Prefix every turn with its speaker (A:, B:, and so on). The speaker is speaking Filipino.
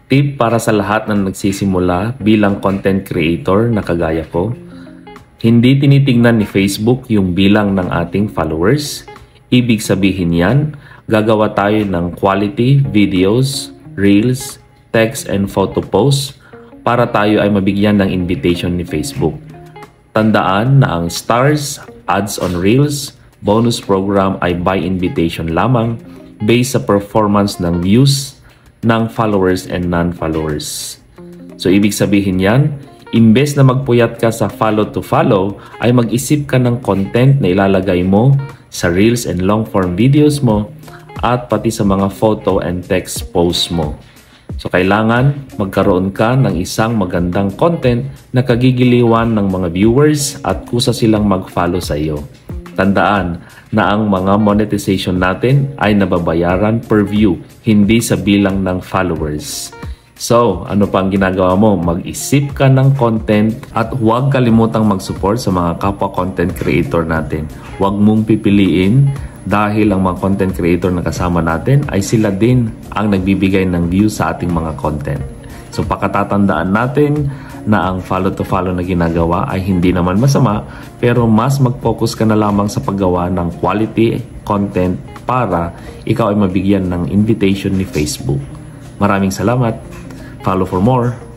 A: Tip para sa lahat na nagsisimula bilang content creator na kagaya ko. Hindi tinitingnan ni Facebook yung bilang ng ating followers. Ibig sabihin yan, gagawa tayo ng quality videos, reels, text and photo posts para tayo ay mabigyan ng invitation ni Facebook. Tandaan na ang stars, ads on reels, bonus program ay by invitation lamang based sa performance ng views ng followers and non-followers. So, ibig sabihin yan, imbes na magpuyat ka sa follow to follow, ay mag-isip ka ng content na ilalagay mo sa reels and long-form videos mo at pati sa mga photo and text posts mo. So, kailangan magkaroon ka ng isang magandang content na kagigiliwan ng mga viewers at kusa silang mag-follow sa iyo. Tandaan na ang mga monetization natin ay nababayaran per view, hindi sa bilang ng followers. So, ano pa ang ginagawa mo? Mag-isip ka ng content at huwag kalimutang mag-support sa mga kapwa content creator natin. Huwag mong pipiliin dahil ang mga content creator na kasama natin ay sila din ang nagbibigay ng views sa ating mga content. So, pakatatandaan natin na ang follow to follow na ginagawa ay hindi naman masama, pero mas mag-focus ka na lamang sa paggawa ng quality content para ikaw ay mabigyan ng invitation ni Facebook. Maraming salamat. Follow for more.